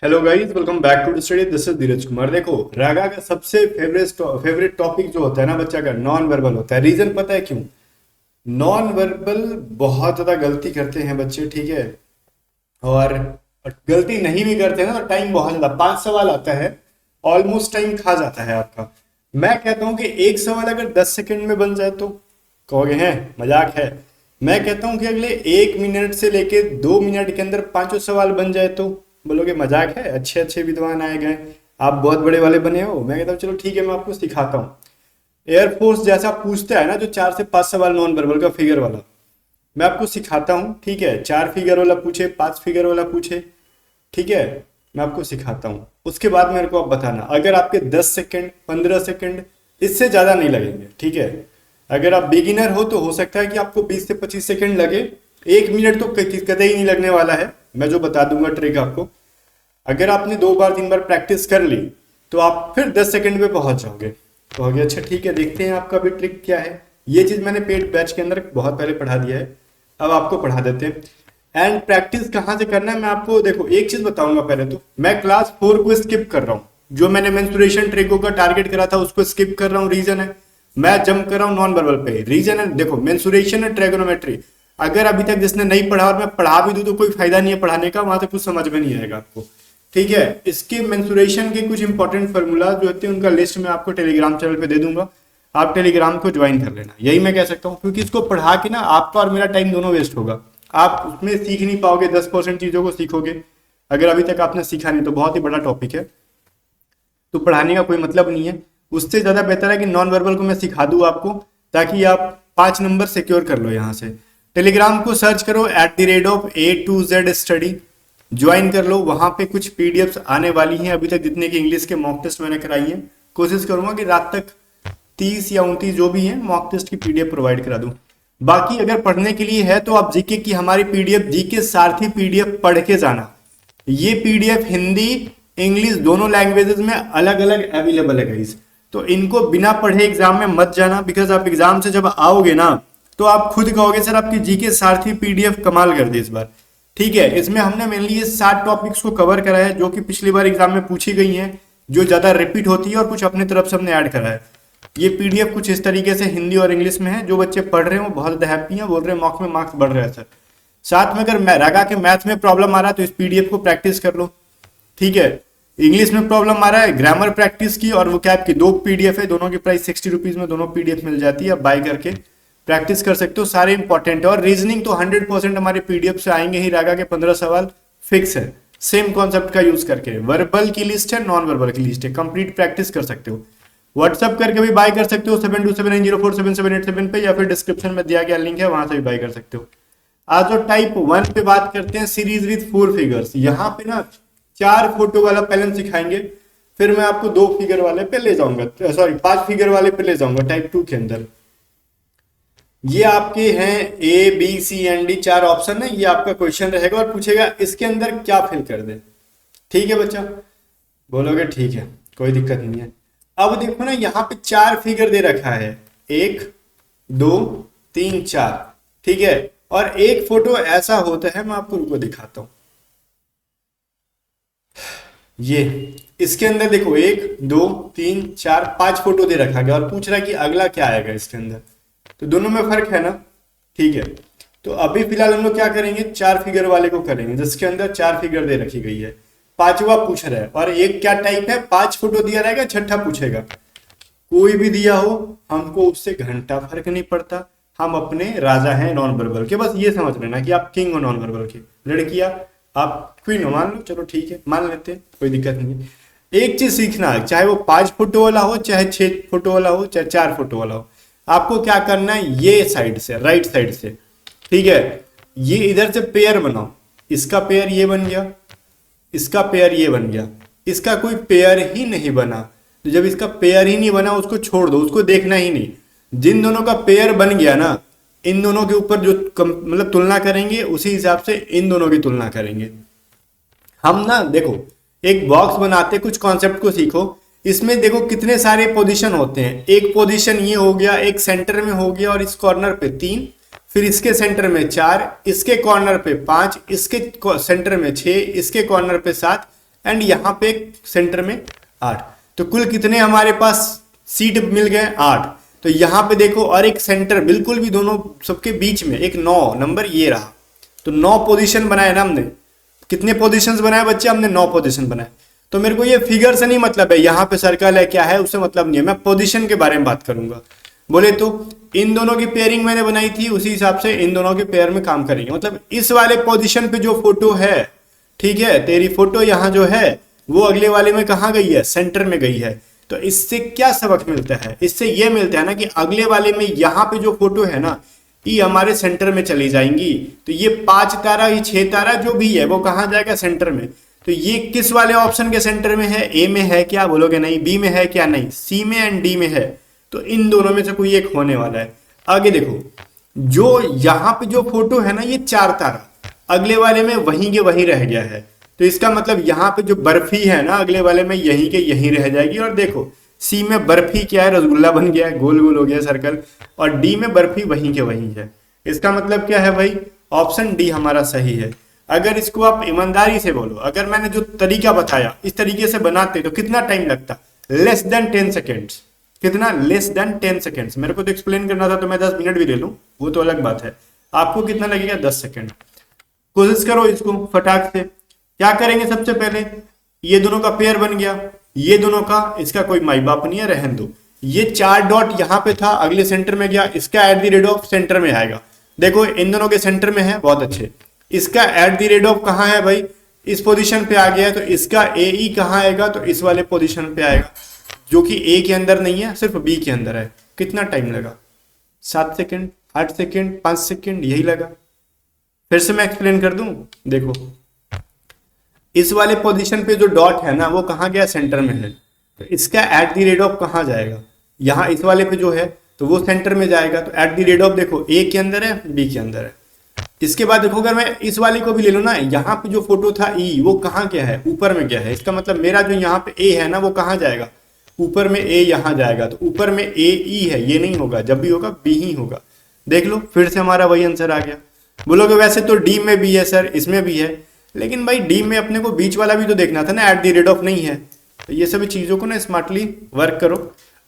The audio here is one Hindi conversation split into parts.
Hello guys, welcome back to study. This is Dheeraj Kumar. देखो, रागा का सबसे फेवरेट टॉपिक जो होता है ना बच्चा का, नॉन वर्बल होता है। रीजन पता है क्यों? नॉन वर्बल बहुत ज्यादा गलती करते हैं बच्चे, ठीक है। और गलती नहीं भी करते हैं ना तो टाइम बहुत ज्यादा, 5 सवाल आता है, ऑलमोस्ट टाइम खा जाता है आपका। मैं कहता हूं कि एक सवाल अगर 10 सेकंड में बन जाए तो कहोगे हैं मजाक है। मैं कहता हूं कि अगले 1 मिनट से लेके 2 मिनट के अंदर पांचों सवाल बन जाए तो बोलोगे मजाक है, अच्छे अच्छे विद्वान आए गए, आप बहुत बड़े वाले बने हो। मैं कहता हूँ चलो ठीक है, मैं आपको सिखाता हूँ। एयरफोर्स जैसा पूछता है ना, जो 4 से 5 सवाल नॉन वर्बल का फिगर वाला, मैं आपको सिखाता हूँ, ठीक है। 4 फिगर वाला पूछे, 5 फिगर वाला पूछे, ठीक है, मैं आपको सिखाता हूँ। उसके बाद मेरे को आप बताना, अगर आपके 10 सेकंड 15 सेकंड इससे ज्यादा नहीं लगेंगे, ठीक है। अगर आप बिगिनर हो तो हो सकता है कि आपको 20 से 25 सेकंड लगे। 1 मिनट तो कतई नहीं लगने वाला है, मैं जो बता दूंगा ट्रिक आपको। अगर आपने 2 बार 3 बार प्रैक्टिस कर ली तो आप फिर 10 सेकंड पे पहुंच जाओगे। तो हो गया, अच्छा ठीक है, देखते हैं आपका भी ट्रिक क्या है। ये चीज मैंने पेड बैच के अंदर बहुत पहले पढ़ा दिया है, अब आपको पढ़ा देते हैं। एंड प्रैक्टिस कहाँ से करना है मैं आपको, देखो एक चीज बताऊंगा। पहले तो मैं क्लास 4 को स्किप कर रहा हूँ, जो मैंने मेंसुरेशन ट्रिको का टारगेट करा था उसको स्किप कर रहा हूँ। रीजन है मैं जंप कर रहा हूँ नॉन वर्बल पे। रीजन है, देखो मेंसुरेशन और ट्रेगोनोमेट्री अगर अभी तक जिसने नहीं पढ़ा और मैं पढ़ा भी दूं तो कोई फायदा नहीं है पढ़ाने का, वहां से कुछ समझ में नहीं आएगा आपको, ठीक है। इसके मेंसुरेशन के कुछ इंपॉर्टेंट फार्मूला जो होते हैं उनका लिस्ट मैं आपको टेलीग्राम चैनल पे दे दूंगा, आप टेलीग्राम को ज्वाइन कर लेना, यही मैं कह सकता हूँ। क्योंकि इसको पढ़ा के ना आपका और मेरा टाइम दोनों वेस्ट होगा, आप उसमें सीख नहीं पाओगे। 10% चीजों को सीखोगे, अगर अभी तक आपने सीखा नहीं तो बहुत ही बड़ा टॉपिक है, तो पढ़ाने का कोई मतलब नहीं है। उससे ज्यादा बेहतर है कि नॉन वर्बल को मैं सिखा दूं आपको, ताकि आप 5 नंबर सिक्योर कर लो। यहाँ से टेलीग्राम को सर्च करो @A to Z study, join कर लो। वहां पे कुछ पीडीएफ्स आने वाली हैं, अभी तक जितने की इंग्लिश के मॉक टेस्ट मैंने कराई है, कोशिश करूंगा कि रात तक 30 या 29 जो भी है मॉक टेस्ट की पीडीएफ प्रोवाइड करा दूं। बाकी अगर पढ़ने के लिए है तो आप जीके की हमारी पीडीएफ, जीके सारथी पीडीएफ पढ़ के जाना। ये पीडीएफ हिंदी इंग्लिश दोनों लैंग्वेजेस में अलग अलग अवेलेबल है गाइस। तो इनको बिना पढ़े एग्जाम में मत जाना, बिकॉज आप एग्जाम से जब आओगे ना तो आप खुद कहोगे सर आपकी जीके सारथी पीडीएफ कमाल कर दी इस बार, ठीक है। इसमें हमने मेनली ये 7 टॉपिक्स को कवर करा है जो कि पिछली बार एग्जाम में पूछी गई हैं, जो ज्यादा रिपीट होती है, और कुछ अपने तरफ से हमने ऐड करा है। ये पीडीएफ कुछ इस तरीके से हिंदी और इंग्लिश में है। जो बच्चे पढ़ रहे हैं वो बहुत ज्यादा हैप्पी हैं, बोल रहे हैं मॉक में मार्क्स बढ़ रहे हैं सर। साथ में अगर रागा के मैथ में प्रॉब्लम आ रहा है तो इस पीडीएफ को प्रैक्टिस कर लो, ठीक है। इंग्लिश में प्रॉब्लम आ रहा है, ग्रामर प्रैक्टिस की और वो कैप की 2 पीडीएफ है, दोनों की प्राइस 60 रुपीज में दोनों पीडीएफ मिल जाती है। आप बाय करके प्रैक्टिस कर सकते हो, सारे इंपॉर्टेंट है। और रीजनिंग तो 100% हमारे पीडीएफ से आएंगे ही। रागा के 15 सवाल फिक्स है, सेम कॉन्सेप्ट का यूज करके। वर्बल की लिस्ट है, नॉन वर्बल की लिस्ट है, कंप्लीट प्रैक्टिस कर सकते हो। व्हाट्सअप करके भी बाय कर सकते हो 7279047787 पे, या फिर डिस्क्रिप्शन में दिया गया लिंक है वहां से भी बाय कर सकते हो। आज जो टाइप 1 पे बात करते हैं, सीरीज विद 4 फिगर्स। यहाँ पे ना 4 फोटो वाला पहले सिखाएंगे, फिर मैं आपको 2 फिगर वाले पे ले जाऊंगा, सॉरी 5 फिगर वाले पे ले जाऊंगा टाइप 2 के अंदर। ये आपके हैं A B C and D, 4 option है। ये आपका क्वेश्चन रहेगा और पूछेगा इसके अंदर क्या फिल कर दे, ठीक है बच्चा। बोलोगे ठीक है, कोई दिक्कत नहीं है। अब देखो ना, यहाँ पे 4 फिगर दे रखा है, 1 2 3 4, ठीक है। और एक फोटो ऐसा होता है, मैं आपको रुको दिखाता हूं। ये इसके अंदर देखो 1 2 3 4 5 फोटो दे रखा गया और पूछ रहा है कि अगला क्या आएगा इसके अंदर। तो दोनों में फर्क है ना, ठीक है। तो अभी फिलहाल हम लोग क्या करेंगे, 4 फिगर वाले को करेंगे, जिसके अंदर 4 फिगर दे रखी गई है। पांचवा पूछ रहा है, और एक क्या टाइप है, 5 फोटो दिया रहेगा, छठा पूछेगा। कोई भी दिया हो हमको उससे घंटा फर्क नहीं पड़ता, हम अपने राजा हैं नॉन वर्बल के। बस ये समझ लेना कि आप किंग हो नॉन वर्बल के। लड़कियां आप क्वीन हो, मान लो, चलो ठीक है मान लेते हैं, कोई दिक्कत नहीं है। एक चीज सीखना है, चाहे वो 5 फोटो वाला हो, चाहे 6 फोटो वाला हो, चाहे 4 फोटो वाला हो, आपको क्या करना है, ये साइड से, राइट साइड से, ठीक है। ये इधर से पेयर बनाओ, इसका पेयर ये बन गया, इसका पेयर ये बन गया, इसका कोई पेयर ही नहीं बना। तो जब इसका पेयर ही नहीं बना उसको छोड़ दो, उसको देखना ही नहीं। जिन दोनों का पेयर बन गया ना, इन दोनों के ऊपर जो मतलब तुलना करेंगे उसी हिसाब से इन दोनों की तुलना करेंगे। हम ना देखो एक बॉक्स बनाते, कुछ कॉन्सेप्ट को सीखो। इसमें देखो कितने सारे पोजीशन होते हैं। एक पोजीशन ये हो गया, एक सेंटर में हो गया, और इस कॉर्नर पे 3, फिर इसके सेंटर में 4, इसके कॉर्नर पे 5, इसके सेंटर में 6, इसके कॉर्नर पे 7, एंड यहाँ पे सेंटर में 8। तो कुल कितने हमारे पास सीट मिल गए? 8। तो यहाँ पे देखो और एक सेंटर बिल्कुल भी दोनों सबके बीच में एक 9 नंबर ये रहा। तो 9 पोजीशन बनाए ना हमने। कितने पोजीशंस बनाए बच्चे? हमने 9 पोजीशन बनाए। तो मेरे को ये फिगर से नहीं मतलब है यहाँ पे सर्कल है क्या है उससे मतलब नहीं है, मैं पोजीशन के बारे में बात करूंगा। बोले तो इन दोनों की पेयरिंग मैंने बनाई थी, उसी हिसाब से इन दोनों के पेयर में काम करेंगे। मतलब इस वाले पोजीशन पे जो फोटो है, ठीक है, तेरी फोटो यहाँ जो है वो अगले वाले में कहाँ गई है? सेंटर में गई है। तो इससे क्या सबक मिलता है? इससे ये मिलता है ना कि अगले वाले में यहाँ पे जो फोटो है ना ये हमारे सेंटर में चली जाएंगी। तो ये 5 तारा, ये 6 तारा जो भी है वो कहाँ जाएगा? सेंटर में। तो ये किस वाले ऑप्शन के सेंटर में है? ए में है क्या? बोलोगे नहीं। बी में है क्या? नहीं। सी में एंड डी में है। तो इन दोनों में से कोई एक होने वाला है। आगे देखो, जो यहाँ पे जो फोटो है ना ये 4 तारा अगले वाले में वहीं के वहीं रह गया है। तो इसका मतलब यहाँ पे जो बर्फी है ना अगले वाले में यहीं के यहीं रह जाएगी। और देखो सी में बर्फी क्या है? रसगुल्ला बन गया है, गोल गोल हो गया सर्कल। और डी में बर्फी वहीं के वहीं है। इसका मतलब क्या है भाई? ऑप्शन डी हमारा सही है। अगर इसको आप ईमानदारी से बोलो, अगर मैंने जो तरीका बताया इस तरीके से बनाते तो कितना टाइम लगता? Less than 10 seconds. कितना? Less than 10 seconds. मेरे को तो एक्सप्लेन करना था तो मैं 10 मिनट भी ले लूं, वो तो अलग बात है। आपको कितना लगेगा? 10 सेकेंड। कोशिश करो इसको फटाक से। क्या करेंगे? सबसे पहले ये दोनों का पेयर बन गया, ये दोनों का, इसका कोई माई बाप नहीं है, रहन दो। ये 4 डॉट यहाँ पे था, अगले सेंटर में गया, इसका at the rate of centre में आएगा। देखो इन दोनों के सेंटर में है, बहुत अच्छे। इसका एट द रेट ऑफ कहाँ है भाई? इस पोजीशन पे आ गया है। तो इसका ए ई कहाँ आएगा? तो इस वाले पोजीशन पे आएगा, जो कि ए के अंदर नहीं है, सिर्फ बी के अंदर है। कितना टाइम लगा? 7 सेकेंड, 8 सेकेंड, 5 सेकेंड, यही लगा। फिर से मैं एक्सप्लेन कर दूं। देखो इस वाले पोजीशन पे जो डॉट है ना वो कहाँ गया? सेंटर में है। तो इसका एट द रेट ऑफ कहाँ जाएगा? यहाँ इस वाले पे जो है तो वो सेंटर में जाएगा। तो एट द रेट ऑफ देखो ए के अंदर है, बी के अंदर है। इसके बाद देखो अगर मैं इस वाले को भी ले लूँ ना, यहाँ पे जो फोटो था ई वो कहाँ गया है? ऊपर में गया है। इसका मतलब मेरा जो यहाँ पे ए है ना वो कहाँ जाएगा? ऊपर में ए यहाँ जाएगा। तो ऊपर में ए ई है, ये नहीं होगा, जब भी होगा बी ही होगा। देख लो फिर से हमारा वही आंसर आ गया। बोलोगे वैसे तो डी में भी है सर, इसमें भी है, लेकिन भाई डी में अपने को बीच वाला भी तो देखना था ना, एट द रेट ऑफ नहीं है। तो ये सभी चीजों को ना स्मार्टली वर्क करो।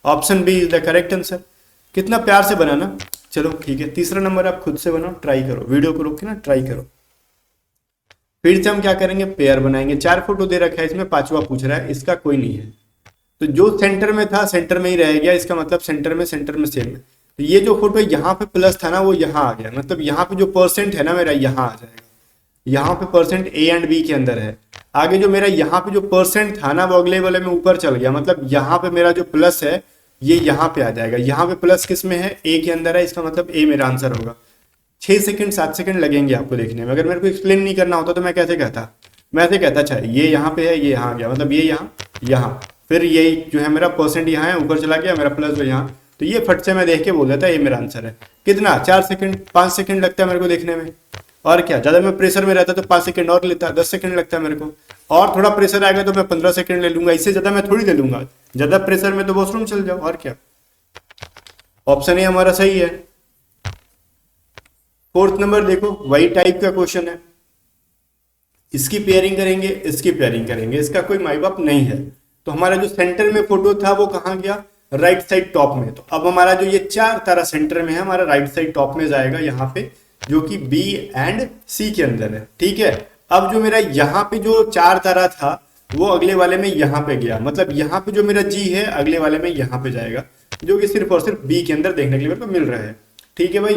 Option B is the correct answer. कितना प्यार से बनाना। चलो ठीक है, तीसरा नंबर आप खुद से बनाओ, ट्राई करो, वीडियो को रोक के ना ट्राई करो। फिर से हम क्या करेंगे? पेयर बनाएंगे। 4 फोटो दे रखा है, इसमें 5वां पूछ रहा है, इसका कोई नहीं है। तो जो सेंटर में था सेंटर में ही रह गया, इसका मतलब सेंटर में सेम है। तो ये जो फोटो यहाँ पे प्लस था ना वो यहाँ आ गया, मतलब यहाँ पे जो परसेंट है ना मेरा यहाँ आ जाएगा। यहाँ पे परसेंट ए एंड बी के अंदर है। आगे जो मेरा यहाँ पे जो परसेंट था ना वो अगले वाले में ऊपर चल गया, मतलब यहाँ पे मेरा जो प्लस है ये यहाँ पे आ जाएगा। यहाँ पे प्लस किस में है? ए के अंदर है, इसका मतलब ए मेरा आंसर होगा। 6 सेकंड 7 सेकंड लगेंगे आपको देखने में। अगर मेरे को एक्सप्लेन नहीं करना होता तो मैं कैसे कहता? मैं ऐसे कहता, अच्छा ये यहाँ पे है, ये यहाँ आ गया, मतलब ये यहाँ, फिर ये जो है मेरा परसेंट यहाँ है, ऊपर चला गया, मेरा प्लस जो यहाँ। तो ये फट से मैं देख के बोल देता ये मेरा आंसर है। कितना? 4 सेकंड 5 सेकंड लगता है मेरे को देखने में। और क्या, ज्यादा मैं प्रेशर में रहता तो 5 सेकंड और लेता, 10 सेकंड लगता है मेरे को। और थोड़ा प्रेशर आएगा तो मैं 15 सेकंड ले लूंगा, इससे ज्यादा मैं थोड़ी ले लूंगा। ज्यादा प्रेशर में तो वॉशरूम चल जाओ, और क्या। ऑप्शन ए हमारा सही है। 4th नंबर देखो, वही टाइप का क्वेश्चन है। इसकी पेयरिंग करेंगे, इसकी पेयरिंग करेंगे, इसका कोई माई बाप नहीं है। तो हमारा जो सेंटर में फोटो था वो कहाँ गया? राइट साइड टॉप में। तो अब हमारा जो ये 4 तारा सेंटर में है, हमारा राइट साइड टॉप में जाएगा यहाँ पे, जो कि बी एंड सी के अंदर है। ठीक है, अब जो मेरा यहाँ पे जो 4 तारा था वो अगले वाले में यहाँ पे गया, मतलब यहाँ पे जो मेरा जी है अगले वाले में यहाँ पे जाएगा, जो कि सिर्फ और सिर्फ बी के अंदर देखने के लिए मेरे को मिल रहा है। ठीक है भाई,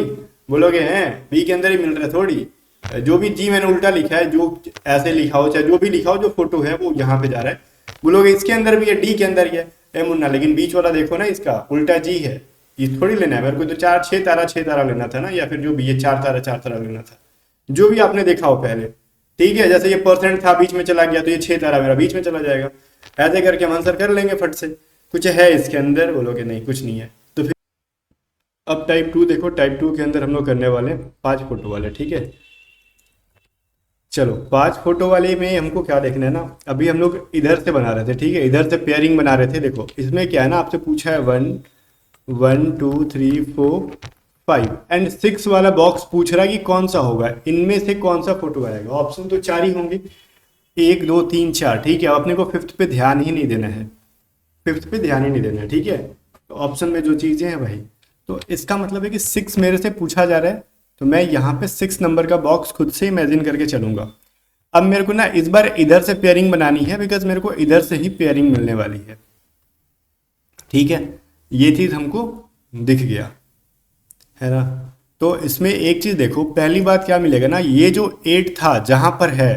बोलोगे हैं बी के अंदर ही मिल रहा है थोड़ी, जो भी जी मैंने उल्टा लिखा है, जो ऐसे लिखा हो चाहे जो भी लिखा हो, जो फोटो है वो यहाँ पे जा रहा है। बोलोगे इसके अंदर भी है, डी के अंदर ही है। ए मुन्ना, लेकिन बीच वाला देखो ना, इसका उल्टा जी है, ये थोड़ी लेना है मेरे को। तो 6 तारा लेना था ना, या फिर जो भी ये 4 तारा लेना था, जो भी आपने देखा हो पहले। ठीक है, जैसे ये परसेंट था बीच में चला गया तो ये 6 तारा मेरा बीच में चला जाएगा। ऐसे करके हम आंसर कर लेंगे फट से। कुछ है इसके अंदर? बोलोगे नहीं कुछ नहीं है। तो फिर अब टाइप 2 देखो, टाइप 2 के अंदर हम लोग करने वाले 5 फोटो वाले। ठीक है, चलो 5 फोटो वाले में हमको क्या देखना है ना, अभी हम लोग इधर से बना रहे थे। ठीक है, इधर से पेयरिंग बना रहे थे। देखो इसमें क्या है ना, आपसे पूछा है 1 2 3 4 5 एंड 6 वाला बॉक्स पूछ रहा है कि कौन सा होगा, इनमें से कौन सा फोटो आएगा। ऑप्शन तो 4 ही होंगे, 1 2 3 4, ठीक है। अब अपने को फिफ्थ पे ध्यान ही नहीं देना है, फिफ्थ पे ध्यान ही नहीं देना है, ठीक है। तो ऑप्शन में जो चीज़ें हैं भाई, तो इसका मतलब है कि 6 मेरे से पूछा जा रहा है, तो मैं यहाँ पे 6 नंबर का बॉक्स खुद से इमेजिन करके चलूंगा। अब मेरे को ना इस बार इधर से पेयरिंग बनानी है, बिकॉज मेरे को इधर से ही पेयरिंग मिलने वाली है, ठीक है। ये चीज़ हमको दिख गया है ना। तो इसमें एक चीज़ देखो, पहली बात क्या मिलेगा ना, ये जो 8 था जहाँ पर है,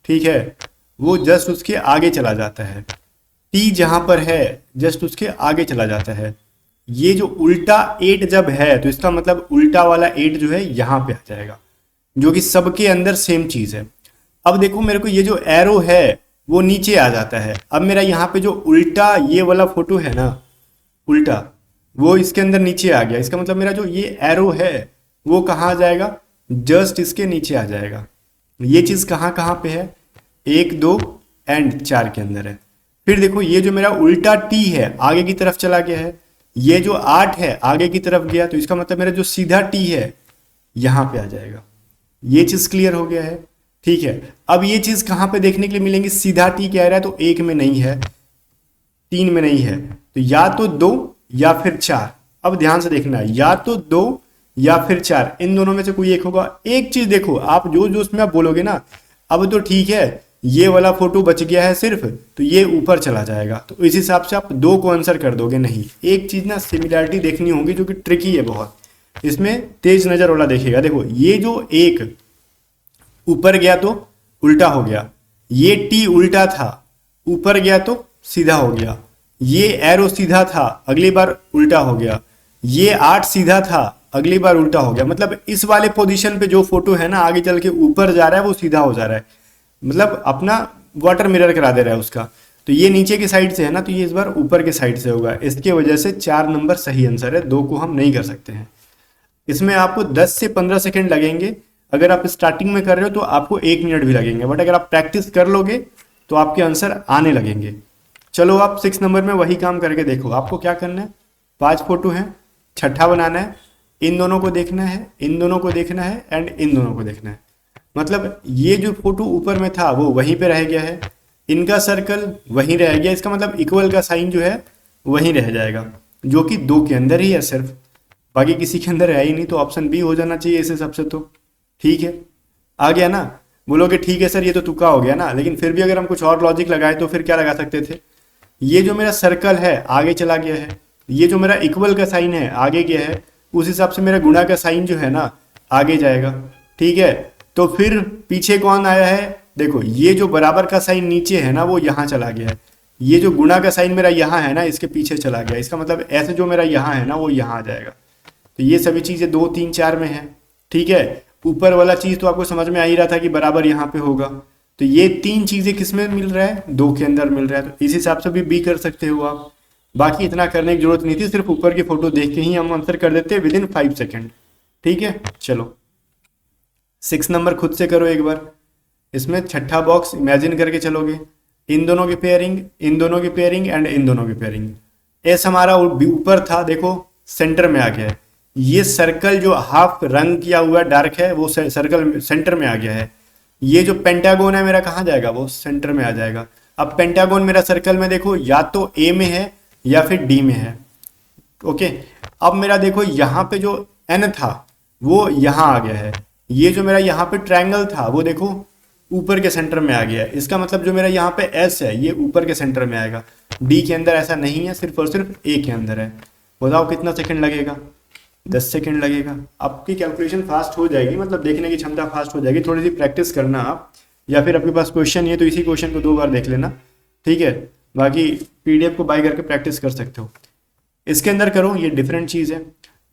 ठीक है, वो जस्ट उसके आगे चला जाता है। टी जहाँ पर है जस्ट उसके आगे चला जाता है। ये जो उल्टा 8 जब है तो इसका मतलब उल्टा वाला 8 जो है यहाँ पे आ जाएगा, जो कि सबके अंदर सेम चीज़ है। अब देखो मेरे को ये जो एरो है वो नीचे आ जाता है। अब मेरा यहाँ पे जो उल्टा ये वाला फोटो है ना, उल्टा, वो इसके अंदर नीचे आ गया। इसका मतलब मेरा जो ये एरो है वो कहाँ आ जाएगा, जस्ट इसके नीचे आ जाएगा। ये चीज़ कहाँ कहाँ पे है, 1 2 एंड 4 के अंदर है। फिर देखो ये जो मेरा उल्टा टी है आगे की तरफ चला गया है, ये जो 8 है आगे की तरफ गया, तो इसका मतलब मेरा जो सीधा टी है यहाँ पे आ जाएगा। ये चीज़ क्लियर हो गया है, ठीक है। अब ये चीज़ कहाँ पे देखने के लिए मिलेंगी, सीधा टी कह रहा है तो 1 में नहीं है, 3 में नहीं है, तो या तो 2 या फिर 4। अब ध्यान से देखना है, या तो 2 या फिर 4, इन दोनों में से कोई एक होगा। एक चीज देखो, आप जो जो उसमें आप बोलोगे ना, अब तो ठीक है ये वाला फोटो बच गया है सिर्फ, तो ये ऊपर चला जाएगा, तो इस हिसाब से आप 2 को आंसर कर दोगे। नहीं, एक चीज ना सिमिलैरिटी देखनी होगी जो कि ट्रिकी है बहुत, इसमें तेज नजर वाला देखिएगा। देखो ये जो 1 ऊपर गया तो उल्टा हो गया, ये टी उल्टा था, ऊपर गया तो सीधा हो गया, ये एरो सीधा था, अगली बार उल्टा हो गया, ये 8 सीधा था, अगली बार उल्टा हो गया। मतलब इस वाले पोजीशन पे जो फोटो है ना आगे चल के ऊपर जा रहा है वो सीधा हो जा रहा है, मतलब अपना वाटर मिरर करा दे रहा है उसका। तो ये नीचे की साइड से है ना, तो ये इस बार ऊपर के साइड से होगा। इसके वजह से 4 नंबर सही आंसर है, 2 को हम नहीं कर सकते हैं। इसमें आपको 10 से 15 सेकंड लगेंगे। अगर आप स्टार्टिंग में कर रहे हो तो आपको 1 मिनट भी लगेंगे, बट अगर आप प्रैक्टिस कर लोगे तो आपके आंसर आने लगेंगे। चलो आप 6 नंबर में वही काम करके देखो। आपको क्या करना है, 5 फोटो हैं, छठा बनाना है, इन दोनों को देखना है, इन दोनों को देखना है एंड इन दोनों को देखना है। मतलब ये जो फोटो ऊपर में था वो वहीं पे रह गया है, इनका सर्कल वहीं रह गया, इसका मतलब इक्वल का साइन जो है वहीं रह जाएगा, जो कि 2 के अंदर ही है सिर्फ, बाकी किसी के अंदर है ही नहीं। तो ऑप्शन बी हो जाना चाहिए इस हिसाब से। तो ठीक है, आ गया ना। बोलोगे ठीक है सर ये तो तुक्का हो गया ना, लेकिन फिर भी अगर हम कुछ और लॉजिक लगाए तो फिर क्या लगा सकते थे, ये जो मेरा सर्कल है आगे चला गया है, ये जो मेरा इक्वल का साइन है आगे गया है, उस हिसाब से मेरा गुणा का साइन जो है ना आगे जाएगा, ठीक है। तो फिर पीछे कौन आया है, देखो ये जो बराबर का साइन नीचे है ना वो यहाँ चला गया है, ये जो गुणा का साइन मेरा यहाँ है ना इसके पीछे चला गया, इसका मतलब ऐसे जो मेरा यहाँ है ना वो यहाँ आ जाएगा। तो ये सभी चीज़ें 2 3 4 में है, ठीक है। ऊपर वाला चीज़ तो आपको समझ में आ ही रहा था कि बराबर यहाँ पे होगा। तो ये 3 चीज़ें किस में मिल रहा है, 2 के अंदर मिल रहा है, तो इस हिसाब से भी बी कर सकते हो आप। बाकी इतना करने की जरूरत नहीं थी, सिर्फ ऊपर की फोटो देख के ही हम आंसर कर देते विद इन 5 सेकेंड, ठीक है। चलो 6 नंबर खुद से करो एक बार। इसमें छठा बॉक्स इमेजिन करके चलोगे, इन दोनों की पेयरिंग, इन दोनों की पेयरिंग एंड इन दोनों की पेयरिंग। एस हमारा ऊपर था, देखो सेंटर में आ गया है। ये सर्कल जो हाफ रंग किया हुआ डार्क है वो सर्कल सेंटर में आ गया है। ये जो पेंटागोन है मेरा कहाँ जाएगा, वो सेंटर में आ जाएगा। अब पेंटागोन मेरा सर्कल में देखो या तो ए में है या फिर डी में है, ओके। अब मेरा देखो यहाँ पे जो एन था वो यहाँ आ गया है, ये जो मेरा यहाँ पे ट्रायंगल था वो देखो ऊपर के सेंटर में आ गया है, इसका मतलब जो मेरा यहाँ पे एस है ये ऊपर के सेंटर में आएगा। डी के अंदर ऐसा नहीं है, सिर्फ और सिर्फ ए के अंदर है। बताओ कितना सेकंड लगेगा, 10 सेकंड लगेगा। आपकी कैलकुलेशन फास्ट हो जाएगी, मतलब देखने की क्षमता फास्ट हो जाएगी। थोड़ी सी प्रैक्टिस करना आप, या फिर आपके पास क्वेश्चन है तो इसी क्वेश्चन को 2 बार देख लेना, ठीक है। बाकी पीडीएफ को बाय करके प्रैक्टिस कर सकते हो। इसके अंदर करो, ये डिफरेंट चीज़ है।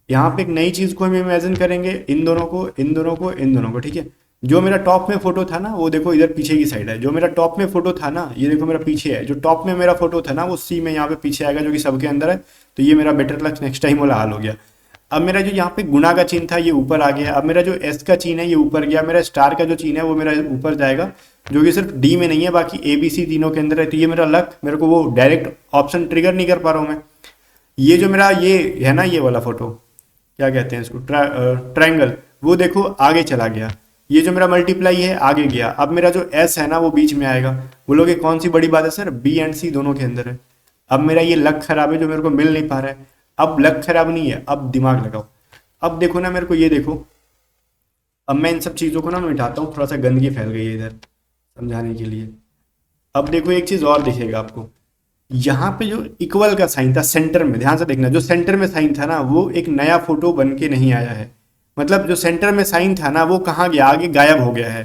यहाँ पे एक नई चीज़ को हम इमेजिन करेंगे, इन दोनों को, इन दोनों को, इन दोनों को, ठीक है। जो मेरा टॉप में फोटो था ना वो देखो इधर पीछे की साइड है। जो मेरा टॉप में फोटो था ना ये देखो मेरा पीछे है। जो टॉप में मेरा फोटो था ना वो सी में यहाँ पे पीछे आएगा, जो कि सबके अंदर है। तो ये मेरा बेटर लक नेक्स्ट टाइम वाला हाल हो गया। अब मेरा जो यहाँ पे गुणा का चिन्ह था ये ऊपर आ गया। अब मेरा जो एस का चिन्ह है ये ऊपर गया। मेरा स्टार का जो चिन्ह है वो मेरा ऊपर जाएगा, जो कि सिर्फ डी में नहीं है, बाकी ए बी सी तीनों के अंदर है। तो ये मेरा लक, मेरे को वो डायरेक्ट ऑप्शन ट्रिगर नहीं कर पा रहा हूँ मैं। ये जो मेरा ये है ना, ये वाला फोटो क्या कहते हैं इसको, ट्रायंगल, वो देखो आगे चला गया। ये जो मेरा मल्टीप्लाई है आगे गया, अब मेरा जो एस है ना वो बीच में आएगा। बोलोगे कौन सी बड़ी बात है सर, बी एंड सी दोनों के अंदर है। अब मेरा ये लक खराब है जो मेरे को मिल नहीं पा रहा है, अब लक खराब नहीं है, अब दिमाग लगाओ। अब देखो ना मेरे को ये देखो, अब मैं इन सब चीज़ों को ना मिटाता हूँ, थोड़ा सा गंदगी फैल गई है इधर समझाने के लिए। अब देखो एक चीज़ और दिखेगा आपको, यहाँ पे जो इक्वल का साइन था सेंटर में, ध्यान से देखना, जो सेंटर में साइन था ना वो एक नया फोटो बन के नहीं आया है। मतलब जो सेंटर में साइन था ना वो कहाँ गया, आगे गायब हो गया है।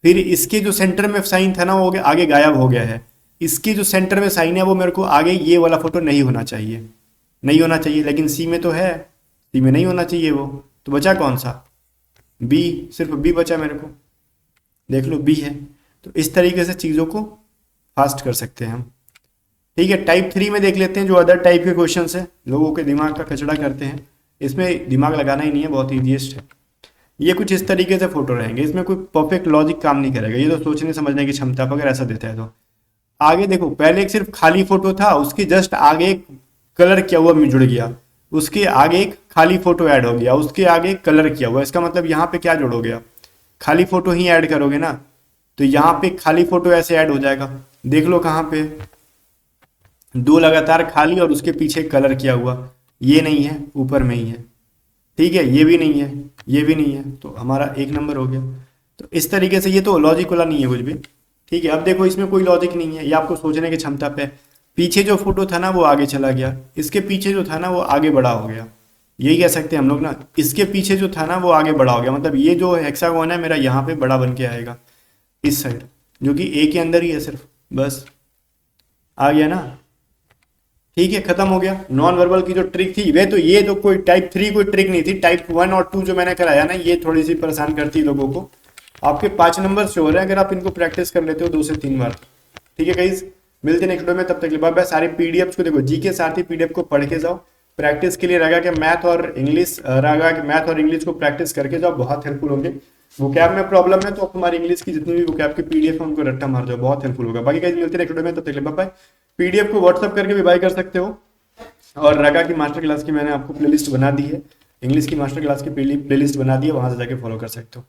फिर इसके जो सेंटर में साइन था ना वो आगे गायब हो गया है। इसके जो सेंटर में साइन है वो मेरे को आगे ये वाला फोटो नहीं होना चाहिए, नहीं होना चाहिए, लेकिन सी में तो है, सी में नहीं होना चाहिए वो। तो बचा कौन सा, बी, सिर्फ बी बचा मेरे को, देख लो बी है। तो इस तरीके से चीज़ों को फास्ट कर सकते हैं हम। ठीक है, टाइप 3 में देख लेते हैं जो अदर टाइप के क्वेश्चन है, लोगों के दिमाग का कचड़ा करते हैं। इसमें दिमाग लगाना ही नहीं है, बहुत ईजीएस्ट है। ये कुछ इस तरीके से फोटो रहेंगे, इसमें कोई परफेक्ट लॉजिक काम नहीं करेगा, ये तो सोचने समझने की क्षमता अगर ऐसा देता है तो। आगे देखो, पहले एक सिर्फ खाली फोटो था, उसके जस्ट आगे एक कलर किया हुआ जुड़ गया, उसके आगे एक खाली फोटो ऐड हो गया, उसके आगे एक कलर किया हुआ। इसका मतलब यहाँ पे क्या जोड़ोगे आप, खाली फोटो ही ऐड करोगे ना, तो यहाँ पे खाली फोटो ऐसे ऐड हो जाएगा। देख लो कहाँ पे, दो लगातार खाली और उसके पीछे कलर किया हुआ, ये नहीं है, ऊपर में ही है। ठीक है, ये भी नहीं है, ये भी नहीं है, तो हमारा 1 नंबर हो गया। तो इस तरीके से ये तो लॉजिक वाला नहीं है कुछ भी। ठीक है, अब देखो इसमें कोई लॉजिक नहीं है, ये आपको सोचने की क्षमता पे। पीछे जो फोटो था ना वो आगे चला गया, इसके पीछे जो था ना वो आगे बड़ा हो गया, यही कह सकते हैं हम लोग ना। इसके पीछे जो था ना वो आगे बड़ा हो गया, मतलब ये जो हेक्सागोन है मेरा यहाँ पे बड़ा बन के आएगा इस साइड, जो कि ए के अंदर ही है सिर्फ, बस आ गया ना। ठीक है, खत्म हो गया। नॉन वर्बल की जो ट्रिक थी वे तो, ये तो कोई टाइप 3 कोई ट्रिक नहीं थी, टाइप 1 और 2 जो मैंने कराया ना ये थोड़ी सी परेशान करती है लोगों को। आपके 5 नंबर से हो रहे हैं अगर आप इनको प्रैक्टिस कर लेते हो 2 से 3 बार। ठीक है गाइस, मिलते हैं नेक्स्ट वीडियो में, तब तक के लिए बाय बाय। सारे पीडीएफ को देखो, जी के साथ ही पीडीएफ को पढ़ के जाओ, प्रैक्टिस के लिए रागा के मैथ और इंग्लिश, रागा के मैथ और इंग्लिश को प्रैक्टिस करके जाओ, बहुत हेल्पफुल होंगे। वोकैब में प्रॉब्लम है तो आप हमारी इंग्लिश की जितनी भी वोकैब के पीडीएफ है उनको रट्टा मार जाओ, बहुत हेल्पफुल होगा। बाकी गाइस मिलते हैं नेक्स्ट वीडियो में, तब तक के लिए बाय बाय। पीडीएफ को व्हाट्सअप करके भी बाय कर सकते हो, और रगा की मास्टर क्लास की मैंने आपको प्लेलिस्ट बना दी है, इंग्लिश की मास्टर क्लास की प्लेलिस्ट बना दी है, वहां से जाके फॉलो कर सकते हो।